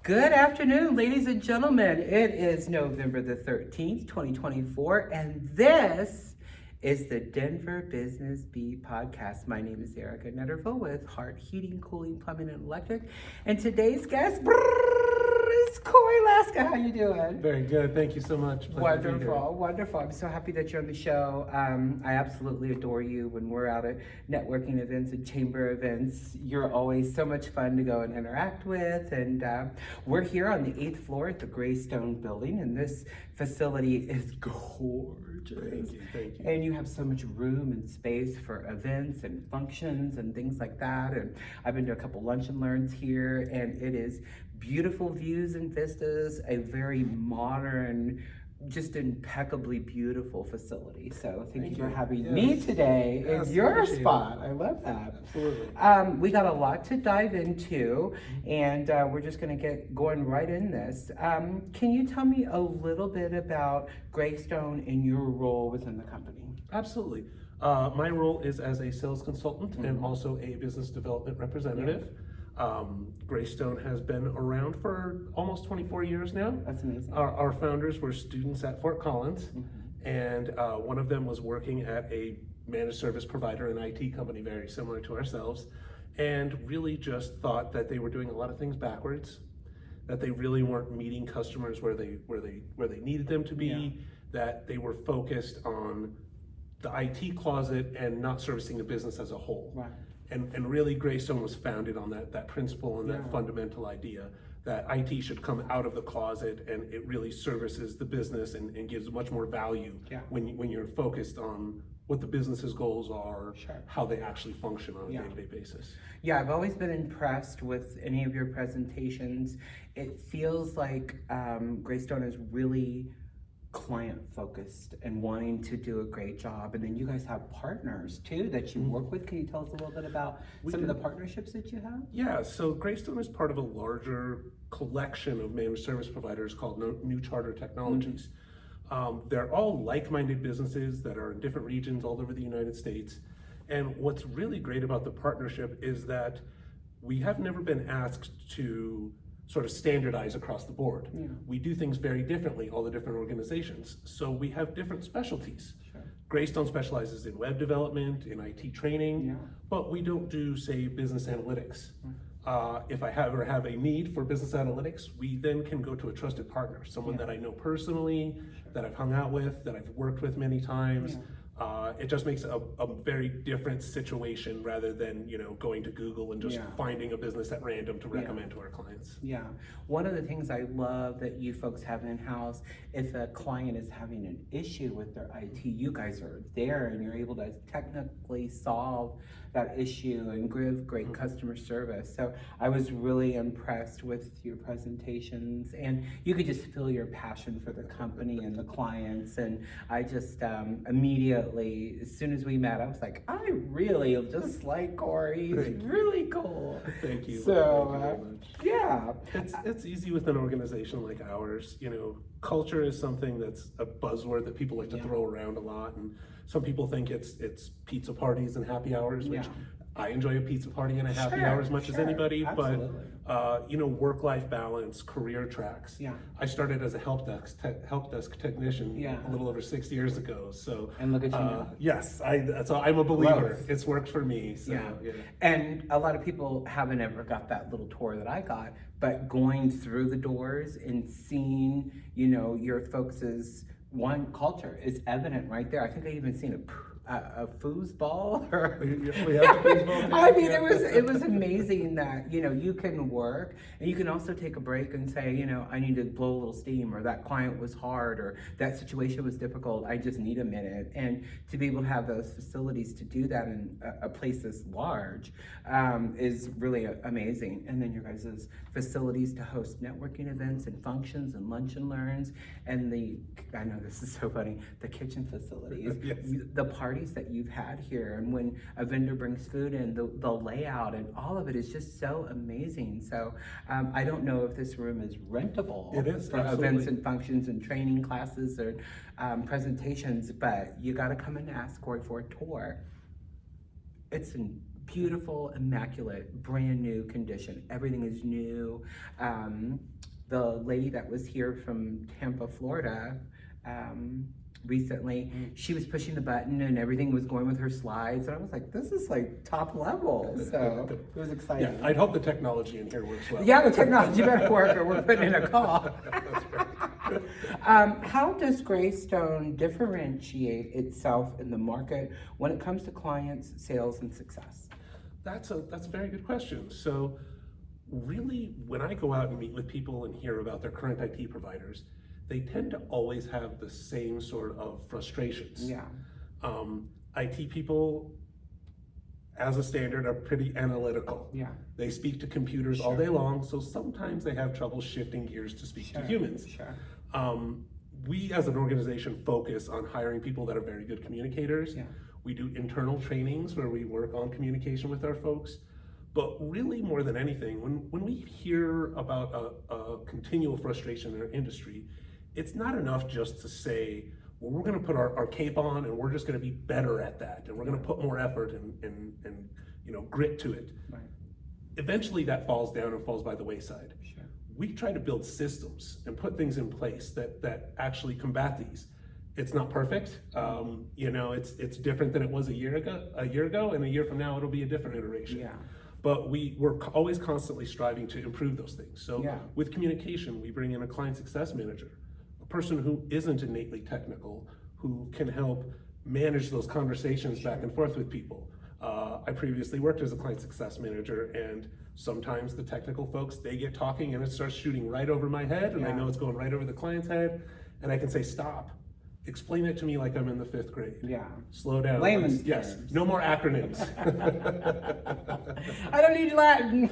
Good afternoon, ladies and gentlemen. It is November the 13th, 2024, and this is the Denver Business Beat podcast. My name is Arica Netterville with Heart Heating, Cooling, Plumbing, and Electric. And today's guest is Cory Lasica. How you doing? Very good. Thank you so much. Pleasure to be here. Wonderful. I'm so happy that you're on the show. I absolutely adore you when we're out at networking events and chamber events. You're always so much fun to go and interact with. And we're here on the 8th floor at the Greystone building, and this facility is gorgeous. Thank you. And you have so much room and space for events and functions and things like that. And I've been to a couple lunch and learns here, and it is beautiful views and vistas, a very modern, just impeccably beautiful facility. So thank you for having me today in your spot. I love that. Absolutely. We got a lot to dive into, and we're just going to get going right in this. Can you tell me a little bit about Greystone and your role within the company? Absolutely. My role is as a sales consultant and also a business development representative. Greystone has been around for almost 24 years now. That's amazing. Our founders were students at Fort Collins, and one of them was working at a managed service provider, an IT company very similar to ourselves, and really just thought that they were doing a lot of things backwards, that they really weren't meeting customers where they needed them to be, that they were focused on the IT closet and not servicing the business as a whole. Right. And really Greystone was founded on that principle and that fundamental idea that IT should come out of the closet and it really services the business and gives much more value when you're focused on what the business's goals are, how they actually function on a day-to-day basis. Yeah, I've always been impressed with any of your presentations. It feels like Greystone is really client focused and wanting to do a great job, and then you guys have partners too that you work with. Can you tell us a little bit about some of the partnerships that you have? Yeah, so Greystone is part of a larger collection of managed service providers called New Charter Technologies. They're all like-minded businesses that are in different regions all over the United States, and what's really great about the partnership is that we have never been asked to sort of standardize across the board. We do things very differently, all the different organizations. So we have different specialties. Greystone specializes in web development, in IT training, but we don't do, say, business analytics. If I ever have a need for business analytics, we then can go to a trusted partner, someone that I know personally, that I've hung out with, that I've worked with many times. It just makes a very different situation rather than going to Google and just finding a business at random to recommend to our clients. Yeah, one of the things I love that you folks have in-house, if a client is having an issue with their IT, you guys are there and you're able to technically solve that issue and give great customer service. So I was really impressed with your presentations, and you could just feel your passion for the company and the clients. And I just immediately, as soon as we met, I was like, I really just like Cory. He's really cool. Thank you. So Thank you very much. It's easy with an organization like ours. Culture is something that's a buzzword that people like to throw around a lot, and some people think it's pizza parties and happy hours, which I enjoy a pizza party and a happy hour as much as anybody. Absolutely. But work-life balance, career tracks. I started as a help desk technician a little over 6 years ago. So and look at you now. Yes, I'm a believer. It's worked for me. So, And a lot of people haven't ever got that little tour that I got, but going through the doors and seeing, your folks' culture is evident right there. I think I even seen a foosball. I mean, it was amazing that you can work and you can also take a break and say, I need to blow a little steam, or that client was hard, or that situation was difficult. I just need a minute, and to be able to have those facilities to do that in a place this large is really amazing. And then your guys' facilities to host networking events and functions and lunch and learns, and I know this is so funny, the kitchen facilities, the parties that you've had here, and when a vendor brings food in, the layout and all of it is just so amazing. So I don't know if this room is rentable for events and functions and training classes or presentations, but you got to come and ask Cory for a tour. It's in beautiful, immaculate, brand new condition. Everything is new. The lady that was here from Tampa, Florida, recently, she was pushing the button and everything was going with her slides. And I was like, this is like top level. So it was exciting. Yeah, I'd hope the technology in here works well. Yeah, the technology better work or we're putting in a call. How does Greystone differentiate itself in the market when it comes to clients, sales, and success? That's a very good question. So really, when I go out and meet with people and hear about their current IT providers, they tend to always have the same sort of frustrations. Yeah. IT people, as a standard, are pretty analytical. Yeah. They speak to computers all day long, so sometimes they have trouble shifting gears to speak to humans. Sure. We as an organization focus on hiring people that are very good communicators. Yeah. We do internal trainings where we work on communication with our folks. But really, more than anything, when we hear about a continual frustration in our industry, it's not enough just to say, well, we're going to put our cape on and we're just going to be better at that, and we're going to put more effort and grit to it. Right. Eventually, that falls down and falls by the wayside. Sure. We try to build systems and put things in place that actually combat these. It's not perfect. It's different than it was a year ago, and a year from now it'll be a different iteration. Yeah. But we're always constantly striving to improve those things. So with communication, we bring in a client success manager, a person who isn't innately technical, who can help manage those conversations back and forth with people. I previously worked as a client success manager, and sometimes the technical folks, they get talking and it starts shooting right over my head, and I know it's going right over the client's head, and I can say, stop. Explain it to me like I'm in the 5th grade. Yeah. Slow down. Layman's Yes. terms. No more acronyms. I don't need Latin.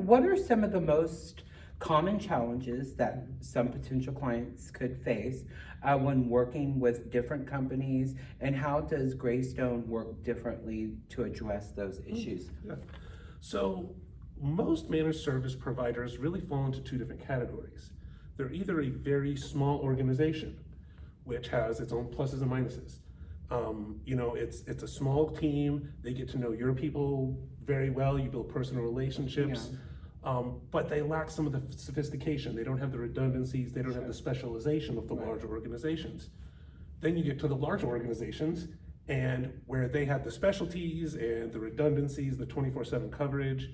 What are some of the most common challenges that some potential clients could face when working with different companies, and how does Greystone work differently to address those issues? Yeah. So most managed service providers really fall into 2 different categories. They're either a very small organization, which has its own pluses and minuses. It's a small team. They get to know your people very well. You build personal relationships, but they lack some of the sophistication. They don't have the redundancies. They don't have the specialization of the larger organizations. Then you get to the larger organizations, and where they have the specialties and the redundancies, the 24/7 coverage,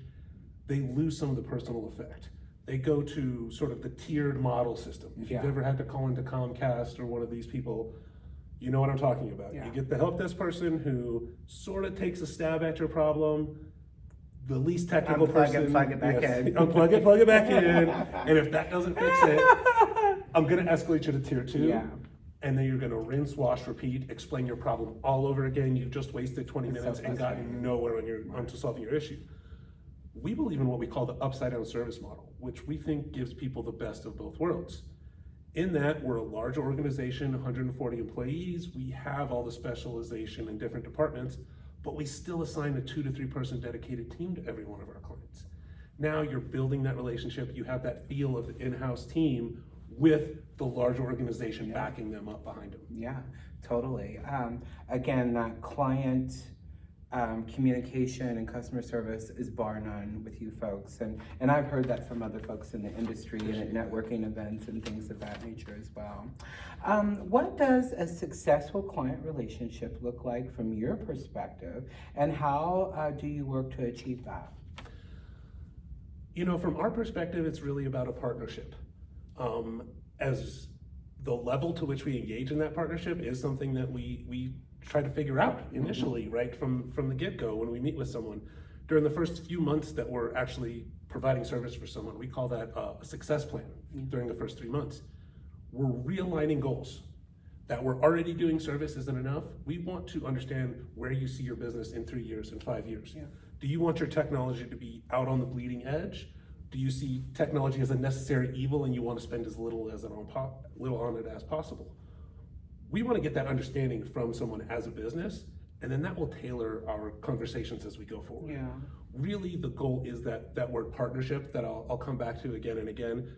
they lose some of the personal effect. They go to sort of the tiered model system. If you've ever had to call into Comcast or one of these people, you know what I'm talking about. You get the help desk person who sort of takes a stab at your problem, the least technical person. Plug it back in. Unplug it, plug it back in. And if that doesn't fix it, I'm gonna escalate you to tier 2. Yeah. And then you're gonna rinse, wash, repeat, explain your problem all over again. You've just wasted 20 minutes and gotten nowhere onto solving your issue. We believe in what we call the upside down service model, which we think gives people the best of both worlds. In that, we're a large organization, 140 employees. We have all the specialization in different departments, but we still assign a 2 to 3 person dedicated team to every one of our clients. Now you're building that relationship. You have that feel of the in-house team with the large organization backing them up behind them. Yeah, totally. Again, that client communication and customer service is bar none with you folks, and I've heard that from other folks in the industry and at networking events and things of that nature as well. What does a successful client relationship look like from your perspective, and how do you work to achieve that? From our perspective, it's really about a partnership. As the level to which we engage in that partnership is something that we try to figure out initially, right from the get-go when we meet with someone. During the first few months that we're actually providing service for someone, we call that a success plan. During the first 3 months, we're realigning goals. That we're already doing service isn't enough. We want to understand where you see your business in 3 years and 5 years. Do you want your technology to be out on the bleeding edge? Do you see technology as a necessary evil and you want to spend as little on it as possible? We want to get that understanding from someone as a business, and then that will tailor our conversations as we go forward. Really, the goal is that word partnership that I'll come back to again and again.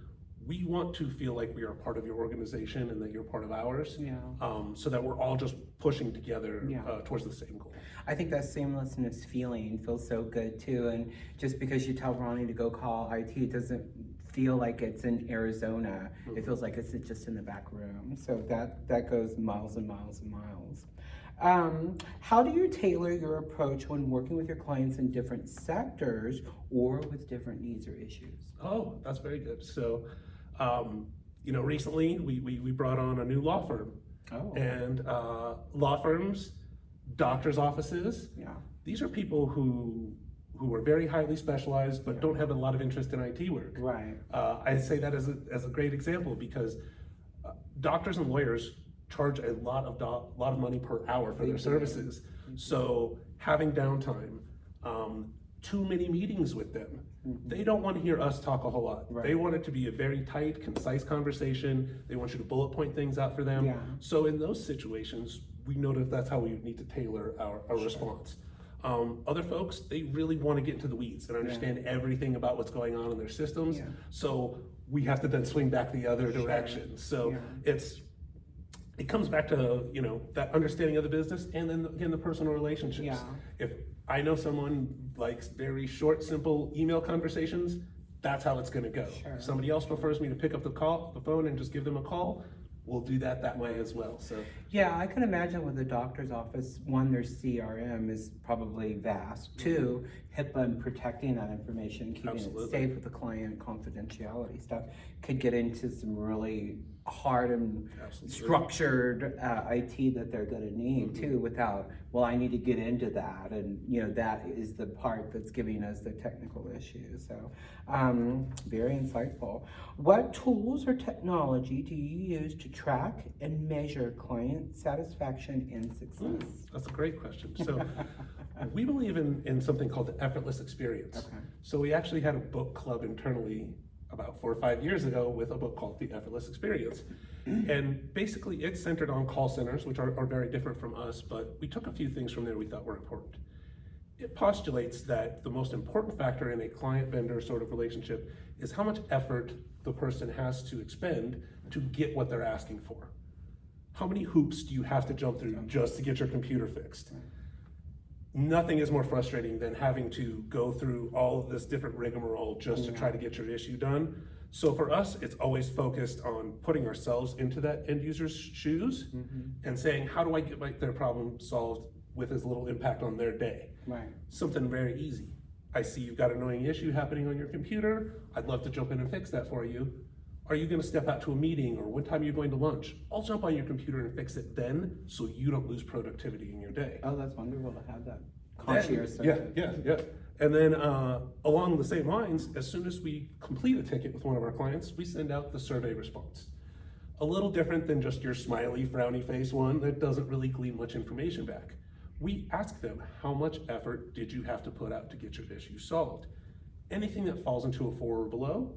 we want to feel like we are part of your organization and that you're part of ours, Yeah. so that we're all just pushing together Yeah. towards the same goal. I think that seamlessness feeling feels so good too. And just because you tell Ronnie to go call IT, it doesn't feel like it's in Arizona. It feels like it's just in the back room. So that goes miles and miles and miles. How do you tailor your approach when working with your clients in different sectors or with different needs or issues? Oh, that's very good. So, recently we brought on a new law firm. Oh. And law firms, doctors' offices, Yeah. these are people who are very highly specialized but don't have a lot of interest in IT work. Right. I say that as a great example because doctors and lawyers charge a lot of money per hour for their services. So having downtime, too many meetings with them, they don't want to hear us talk a whole lot. Right. They want it to be a very tight, concise conversation. They want you to bullet point things out for them. Yeah. So in those situations, we know that that's how we need to tailor our response. Other folks, they really want to get into the weeds and understand everything about what's going on in their systems. Yeah. So we have to then swing back the other direction. So it comes back to, that understanding of the business and then again, the personal relationships. Yeah. If I know someone likes very short, simple email conversations, that's how it's gonna go. Sure. If somebody else prefers me to pick up the phone and just give them a call, we'll do that way as well, so. Yeah, I can imagine with the doctor's office, one, their CRM is probably vast. Two, HIPAA and protecting that information, keeping Absolutely. it safe with the client, confidentiality stuff, could get into some really hard and structured IT that they're gonna need too, without, well, I need to get into that, and that is the part that's giving us the technical issues. So, very insightful. What tools or technology do you use to track and measure client satisfaction and success? That's a great question. So we believe in something called the effortless experience. Okay. So we actually had a book club internally about 4 or 5 years ago with a book called The Effortless Experience. And basically it's centered on call centers, which are very different from us, but we took a few things from there we thought were important. It postulates that the most important factor in a client-vendor sort of relationship is how much effort the person has to expend to get what they're asking for. How many hoops do you have to jump through just to get your computer fixed? Nothing is more frustrating than having to go through all of this different rigmarole just to try to get your issue done. So for us, it's always focused on putting ourselves into that end user's shoes and saying, how do I get their problem solved with as little impact on their day? Right. Something very easy. I see you've got an annoying issue happening on your computer. I'd love to jump in and fix that for you. Are you going to step out to a meeting, or what time are you going to lunch? I'll jump on your computer and fix it then, so you don't lose productivity in your day. Oh, that's wonderful to have that concierge Yeah. service. And then along the same lines, as soon as we complete a ticket with one of our clients, we send out the survey response. A little different than just your smiley, frowny face one that doesn't really glean much information back. We ask them, how much effort did you have to put out to get your issue solved? Anything that falls into a 4 or below,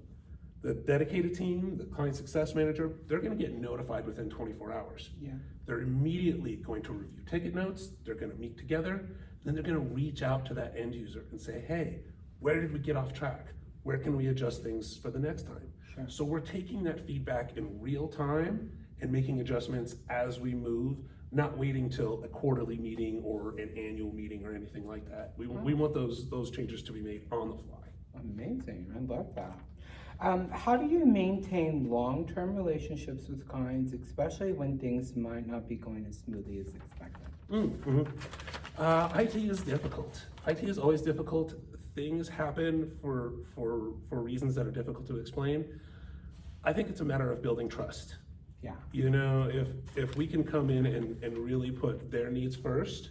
the dedicated team, the client success manager, they're gonna get notified within 24 hours. Yeah. They're immediately going to review ticket notes, they're gonna meet together, then they're gonna reach out to that end user and say, hey, where did we get off track? Where can we adjust things for the next time? Sure. So we're taking that feedback in real time and making adjustments as we move, not waiting till a quarterly meeting or an annual meeting or anything like that. We want those changes to be made on the fly. Amazing, I love that. How do you maintain long-term relationships with clients, especially when things might not be going as smoothly as expected? IT is difficult. IT is always difficult. Things happen for reasons that are difficult to explain. I think it's a matter of building trust. Yeah. If we can come in and really put their needs first,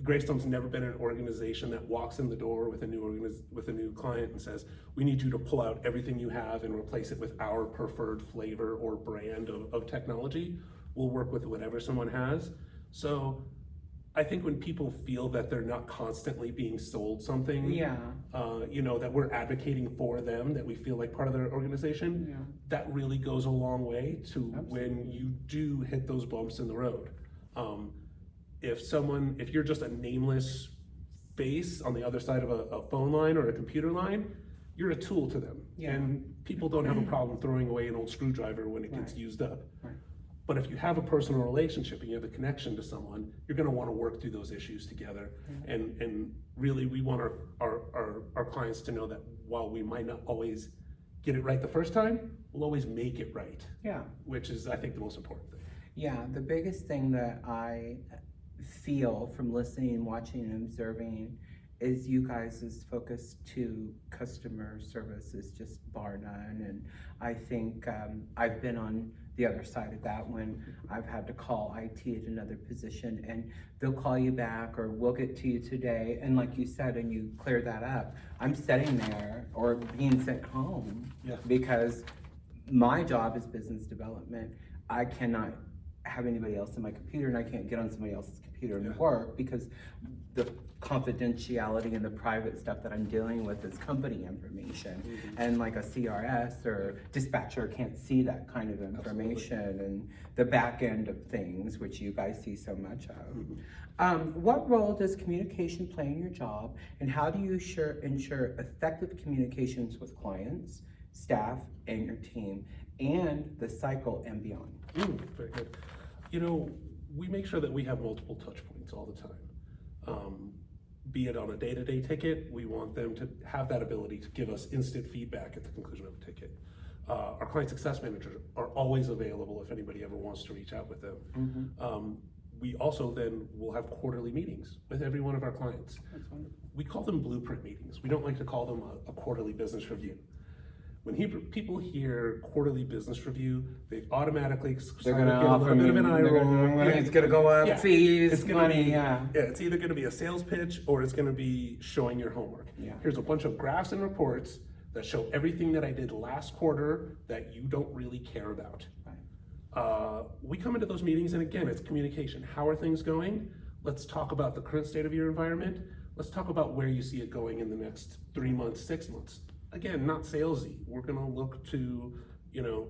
Greystone's never been an organization that walks in the door with a new client and says, we need you to pull out everything you have and replace it with our preferred flavor or brand of technology. We'll work with whatever someone has. So I think when people feel that they're not constantly being sold something, that we're advocating for them, that we feel like part of their organization, that really goes a long way to when you do hit those bumps in the road. If you're just a nameless face on the other side of a phone line or a computer line, you're a tool to them. Yeah. And people don't have a problem throwing away an old screwdriver when it gets used up. Right. But if you have a personal relationship and you have a connection to someone, you're gonna wanna work through those issues together. And really, we want our clients to know that while we might not always get it right the first time, we'll always make it right. Yeah. Which is, I think, the most important thing. Yeah, the biggest thing that I feel from listening, watching, and observing is you guys' focus to customer service is just bar none. And I think I've been on the other side of that when I've had to call IT at another position, and they'll call you back or we'll get to you today. And like you said, and you clear that up, I'm sitting there or being sent home because my job is business development. I cannot have anybody else in my computer, and I can't get on somebody else's computer and work because the confidentiality and the private stuff that I'm dealing with is company information. And like a CRS or dispatcher can't see that kind of information and the back end of things, which you guys see so much of. What role does communication play in your job, and how do you ensure effective communications with clients, staff, and your team, and the cycle and beyond? Very good. You know, we make sure that we have multiple touch points all the time. Be it on a day-to-day ticket, we want them to have that ability to give us instant feedback at the conclusion of a ticket. Our client success managers are always available if anybody ever wants to reach out with them. We also then will have quarterly meetings with every one of our clients. That's wonderful. We call them blueprint meetings. We don't like to call them a quarterly business review. When people hear quarterly business review, they automatically They're sort of gonna get a offer little bit of an eye roll. it's gonna go up, fees, It's gonna money, be, yeah. It's either gonna be a sales pitch or it's gonna be showing your homework. Yeah. Here's a bunch of graphs and reports that show everything that I did last quarter that you don't really care about. Right. We come into those meetings, and again, it's communication. How are things going? Let's talk about the current state of your environment. Let's talk about where you see it going in the next 3 months, 6 months. Again, not salesy. We're gonna look to,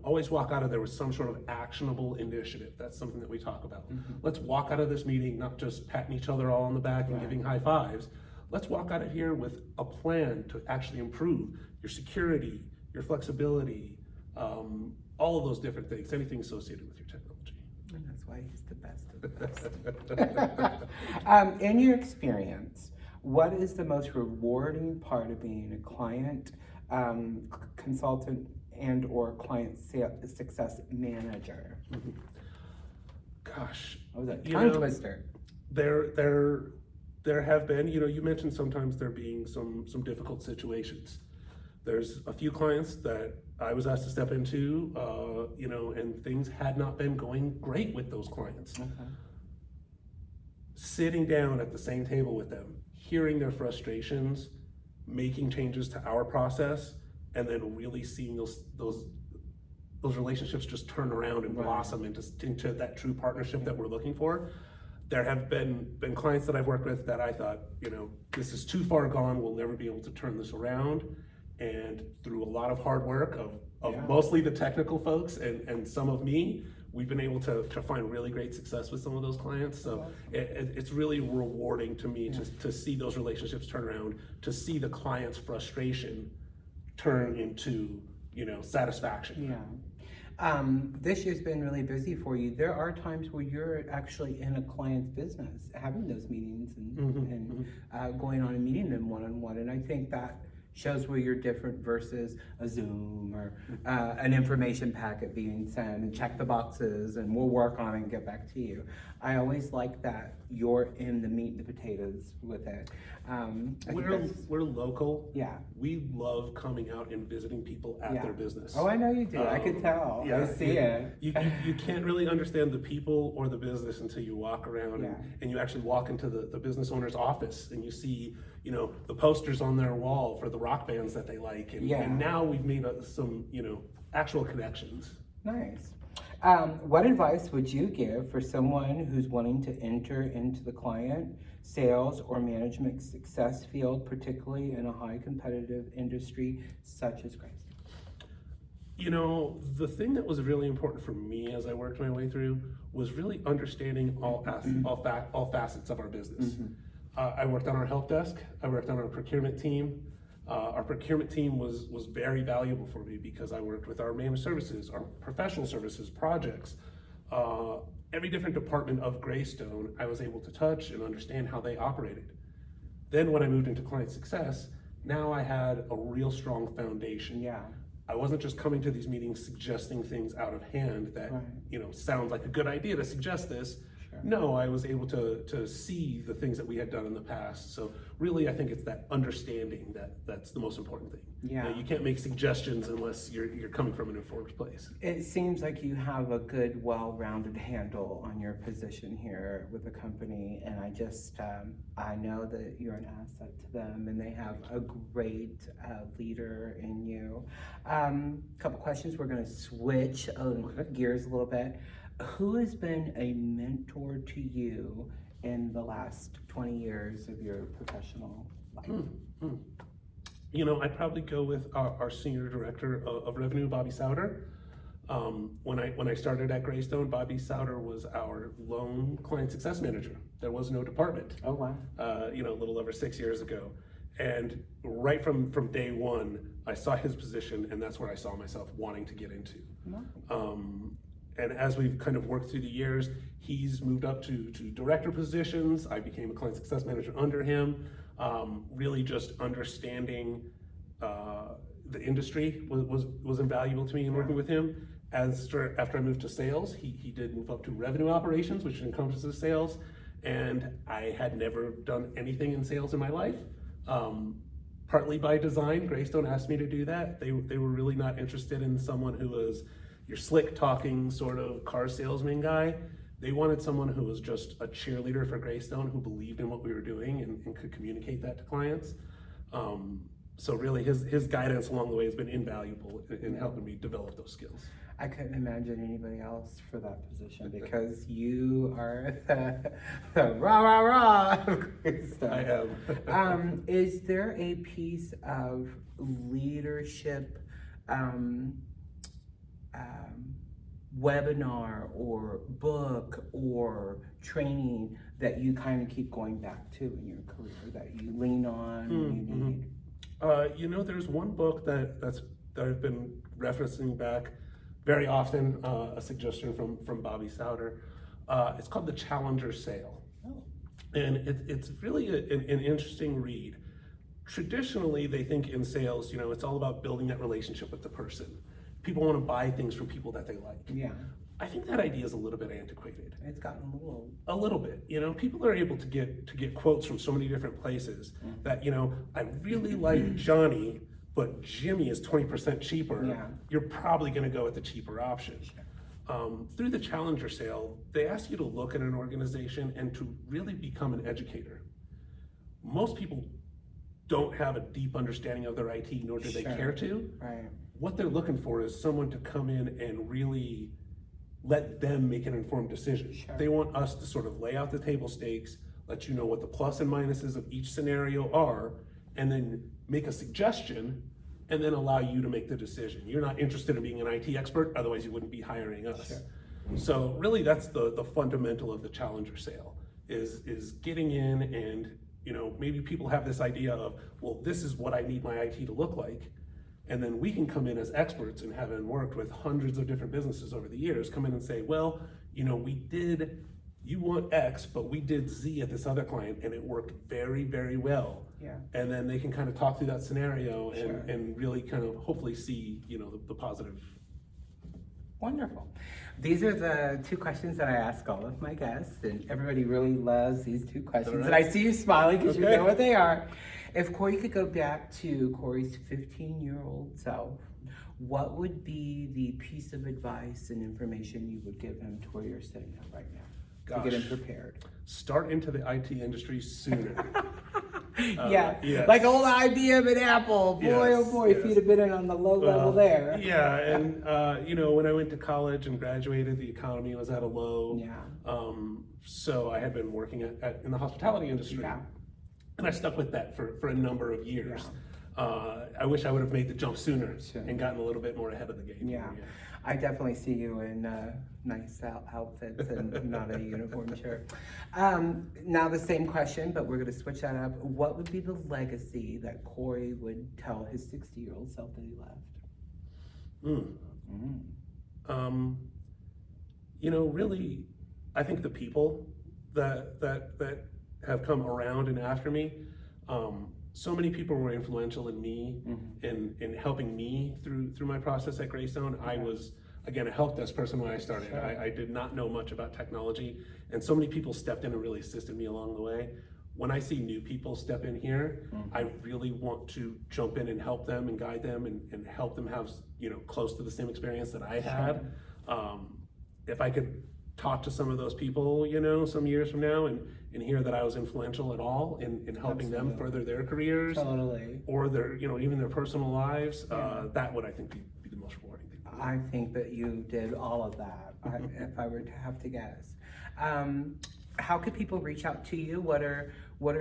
always walk out of there with some sort of actionable initiative. That's something that we talk about. Let's walk out of this meeting not just patting each other all on the back and giving high fives. Let's walk out of here with a plan to actually improve your security, your flexibility, all of those different things, anything associated with your technology. And that's why he's the best of the best. In your experience, what is the most rewarding part of being a client consultant and or client success manager? Gosh, What was that? Tongue twister. There have been, you mentioned sometimes there being some difficult situations. There's a few clients that I was asked to step into, and things had not been going great with those clients. Sitting down at the same table with them, hearing their frustrations, making changes to our process, and then really seeing those relationships just turn around and blossom into that true partnership that we're looking for. There have been clients that I've worked with that I thought, this is too far gone, we'll never be able to turn this around. And through a lot of hard work of mostly the technical folks and some of me, we've been able to find really great success with some of those clients. So it's really rewarding to me to see those relationships turn around, to see the client's frustration turn into, satisfaction. This year's been really busy for you. There are times where you're actually in a client's business, having those meetings and going on and meeting them one-on-one. And I think that shows where you're different versus a Zoom or an information packet being sent and check the boxes and we'll work on it and get back to you. I always like that you're in the meat and the potatoes with it. We're local. Yeah. We love coming out and visiting people at their business. Oh, I know you do. I can tell. I see it. You can't really understand the people or the business until you walk around and you actually walk into the business owner's office and you see, the posters on their wall for the rock bands that they like. And now we've made some, actual connections. Nice. What advice would you give for someone who's wanting to enter into the client, sales, or management success field, particularly in a high competitive industry such as Greystone? The thing that was really important for me as I worked my way through was really understanding all facets of our business. I worked on our help desk, I worked on our procurement team, Our procurement team was very valuable for me because I worked with our managed services, our professional services projects. Every different department of Greystone, I was able to touch and understand how they operated. Then when I moved into client success, now I had a real strong foundation. Yeah. I wasn't just coming to these meetings suggesting things out of hand that, Right. Sounds like a good idea to suggest this. Sure. No, I was able to see the things that we had done in the past. So really, I think it's that understanding that's the most important thing. Yeah. You can't make suggestions unless you're coming from an informed place. It seems like you have a good, well-rounded handle on your position here with the company, and I just, I know that you're an asset to them, and they have a great leader in you. Couple questions. We're going to switch gears a little bit. Who has been a mentor to you in the last 20 years of your professional life? I'd probably go with our senior director of revenue, Bobby Souter. When I started at Greystone, Bobby Souter was our lone client success manager. There was no department. Oh, wow. A little over 6 years ago. And right from day one, I saw his position, and that's where I saw myself wanting to get into. And as we've kind of worked through the years, he's moved up to director positions. I became a client success manager under him. Really just understanding the industry was invaluable to me in working with him. After I moved to sales, he did move up to revenue operations, which encompasses sales. And I had never done anything in sales in my life. Partly by design, Greystone asked me to do that. They were really not interested in someone who was your slick talking sort of car salesman guy. They wanted someone who was just a cheerleader for Greystone, who believed in what we were doing and could communicate that to clients. So really his guidance along the way has been invaluable in helping me develop those skills. I couldn't imagine anybody else for that position because you are the rah of Greystone. I am. Is there a piece of leadership webinar or book or training that you kind of keep going back to in your career that you lean on when you need? There's one book that I've been referencing back very often, a suggestion from Bobby Souter. It's called The Challenger Sale. Oh. And it's really an interesting read. Traditionally, they think in sales, it's all about building that relationship with the person. People want to buy things from people that they like. Yeah. I think that idea is a little bit antiquated. It's gotten a little bit. People are able to get quotes from so many different places that, I really like Johnny, but Jimmy is 20% cheaper. Yeah. You're probably going to go with the cheaper option. Through the Challenger Sale, they ask you to look at an organization and to really become an educator. Most people don't have a deep understanding of their IT, nor do they care to. Right. What they're looking for is someone to come in and really let them make an informed decision. Sure. They want us to sort of lay out the table stakes, let you know what the plus and minuses of each scenario are, and then make a suggestion, and then allow you to make the decision. You're not interested in being an IT expert, otherwise you wouldn't be hiring us. Sure. So really that's the fundamental of the Challenger Sale, is getting in and, maybe people have this idea of, well, this is what I need my IT to look like. And then we can come in as experts and having worked with hundreds of different businesses over the years, come in and say, well, you want X, but we did Z at this other client and it worked very, very well. Yeah. And then they can kind of talk through that scenario Sure. and really kind of hopefully see, the positive. Wonderful. These are the two questions that I ask all of my guests, and everybody really loves these two questions. All right. And I see you smiling because you Okay. know what they are. If Cory could go back to Cory's 15-year-old self, what would be the piece of advice and information you would give him to where you're sitting at right now to get him prepared? Start into the IT industry sooner. Yes. Like old IBM and Apple. Boy, Yes, oh boy, if yes. you'd have been on the low level there. Yeah, and when I went to college and graduated, the economy was at a low. Yeah. So I had been working in the hospitality industry. Yeah. And I stuck with that for a number of years. I wish I would have made the jump sooner Sure. and gotten a little bit more ahead of the game. Yeah. I definitely see you in nice outfits and not a uniform shirt. Now the same question, but we're going to switch that up. What would be the legacy that Cory would tell his 60-year-old self that he left? Really, I think the people that have come around and after me, so many people were influential in me in helping me through my process at Greystone. I was, again, a help desk person when I started. Sure. I did not know much about technology, and so many people stepped in and really assisted me along the way. When I see new people step in here, I really want to jump in and help them and guide them and help them have, close to the same experience that I had. If I could talk to some of those people, some years from now and hear that I was influential at all in helping them further their careers, or their, even their personal lives, that would, I think, be the most rewarding thing. I think that you did all of that, if I were to have to guess. How could people reach out to you? What are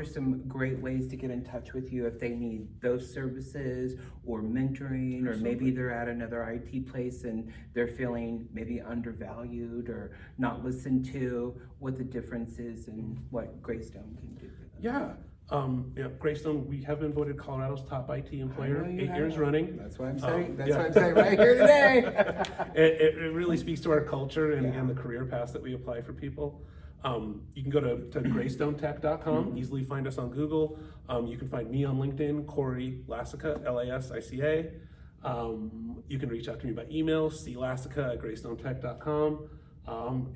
some great ways to get in touch with you if they need those services or mentoring, or maybe they're at another IT place and they're feeling maybe undervalued or not listened to? What the difference is and what Greystone can do for them? Greystone, we have been voted Colorado's top IT employer 8 years running. That's what I'm saying. That's what I'm saying right here today. It really speaks to our culture and again the career paths that we apply for people. You can go to GreystonTech.com, easily find us on Google. You can find me on LinkedIn, Cory Lasica, Lasica. You can reach out to me by email, clasica@GreystonTech.com.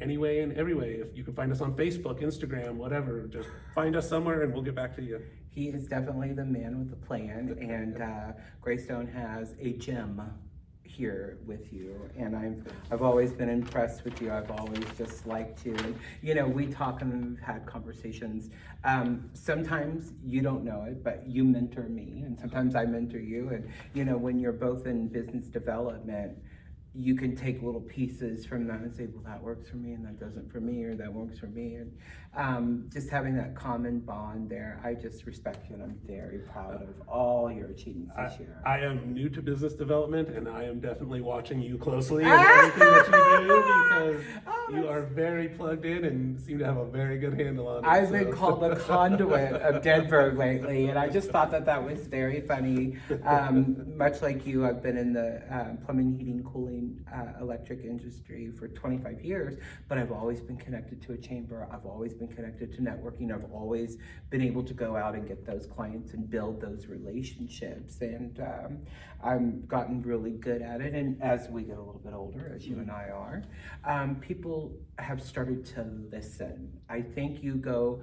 Anyway and every way. If you can find us on Facebook, Instagram, whatever, just find us somewhere and we'll get back to you. He is definitely the man with the plan, and Greystone has a gem here with you, and I've always been impressed with you. I've always just liked you, and we talk and we've had conversations. Sometimes you don't know it, but you mentor me, and sometimes I mentor you, and when you're both in business development, you can take little pieces from that and say, well, that works for me and that doesn't for me, or that works for me. And just having that common bond there, I just respect you and I'm very proud of all your achievements this year. I am new to business development and I am definitely watching you closely in everything that you do because you are very plugged in and seem to have a very good handle on it. I've been called the conduit of Denver lately, and I just thought that was very funny. Much like you, I've been in the plumbing, heating, cooling, electric industry for 25 years, but I've always been connected to a chamber. I've always been connected to networking. I've always been able to go out and get those clients and build those relationships, and I've gotten really good at it. And as we get a little bit older, as you and I are, people have started to listen. I think you go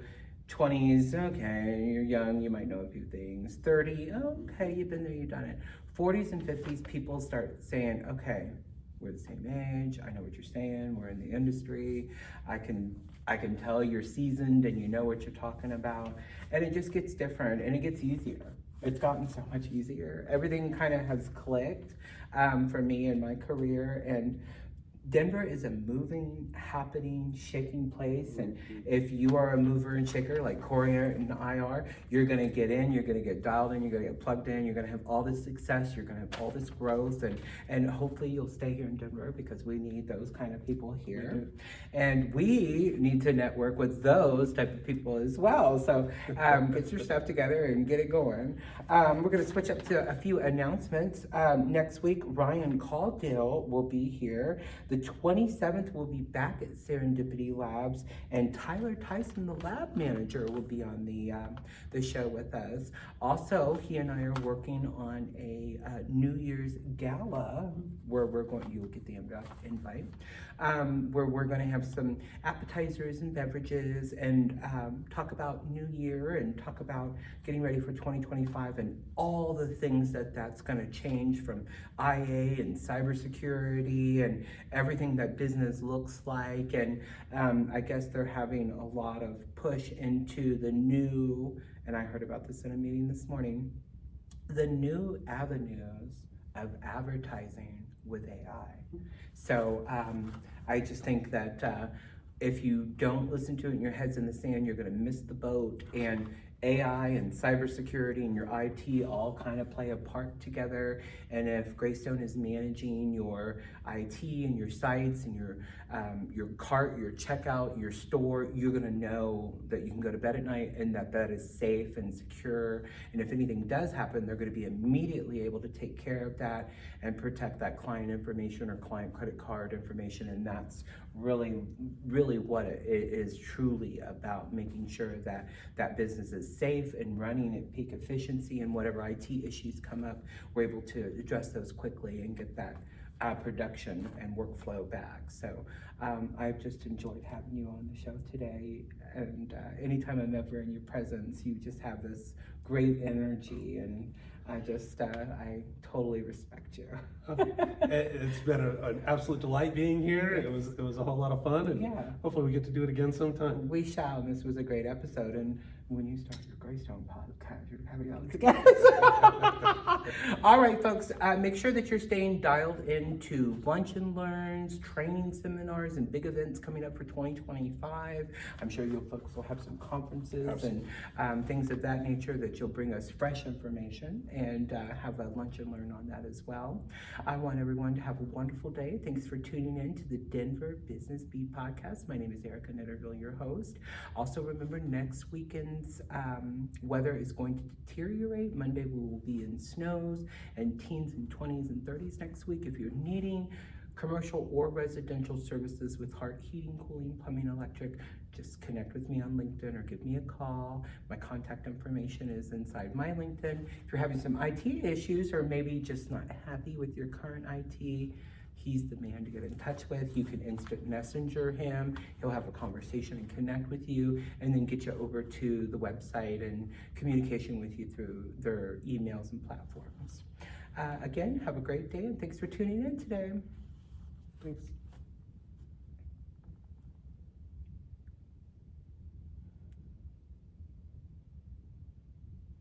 20s, okay, you're young, you might know a few things. 30, okay, you've been there, you've done it. 40s and 50s, people start saying, okay, we're the same age, I know what you're saying, we're in the industry, I can tell you're seasoned and you know what you're talking about, and it just gets different and it gets easier. It's gotten so much easier. Everything kind of has clicked for me in my career, and Denver is a moving, happening, shaking place, and if you are a mover and shaker like Cory and I are, you're gonna get in, you're gonna get dialed in, you're gonna get plugged in, you're gonna have all this success, you're gonna have all this growth, and hopefully you'll stay here in Denver because we need those kind of people here. And we need to network with those type of people as well. So get your stuff together and get it going. We're gonna switch up to a few announcements. Next week, Ryan Caldwell will be here. The 27th, we'll be back at Serendipity Labs, and Tyler Tyson, the lab manager, will be on the show with us. Also, he and I are working on a New Year's gala where you'll get the invite, where we're going to have some appetizers and beverages and talk about New Year and talk about getting ready for 2025 and all the things that's going to change from IA and cybersecurity and everything that business looks like. And I guess they're having a lot of push into the new, and I heard about this in a meeting this morning, the new avenues of advertising with AI. So I just think that if you don't listen to it and your head's in the sand, you're gonna miss the boat. And AI and cybersecurity and your IT all kind of play a part together. And if Greystone is managing your IT and your sites and your cart, your checkout, your store, you're gonna know that you can go to bed at night and that bed is safe and secure. And if anything does happen, they're gonna be immediately able to take care of that and protect that client information or client credit card information. And that's really, really what it is truly about, making sure that that business is safe and running at peak efficiency, and whatever IT issues come up, we're able to address those quickly and get that production and workflow back. So I've just enjoyed having you on the show today, and anytime I'm ever in your presence, you just have this great energy, and I totally respect you. It's been an absolute delight being here. It was a whole lot of fun, and hopefully we get to do it again sometime. We shall, and this was a great episode. And when you start your Greystone podcast, you're having all these guests. All right, folks, make sure that you're staying dialed into lunch and learns, training seminars, and big events coming up for 2025. I'm sure you folks will have some conferences and things of that nature that you'll bring us fresh information and have a lunch and learn on that as well. I want everyone to have a wonderful day. Thanks for tuning in to the Denver Business Beat podcast. My name is Arica Netterville, your host. Also, remember, next weekend's weather is going to deteriorate. Monday we will be in snows and teens and 20s and 30s next week. If you're needing commercial or residential services with Hart Heating, Cooling, Plumbing, Electric, just connect with me on LinkedIn or give me a call. My contact information is inside my LinkedIn. If you're having some IT issues or maybe just not happy with your current IT, he's the man to get in touch with. You can instant messenger him. He'll have a conversation and connect with you, and then get you over to the website and communication with you through their emails and platforms. Again, have a great day, and thanks for tuning in today. Thanks.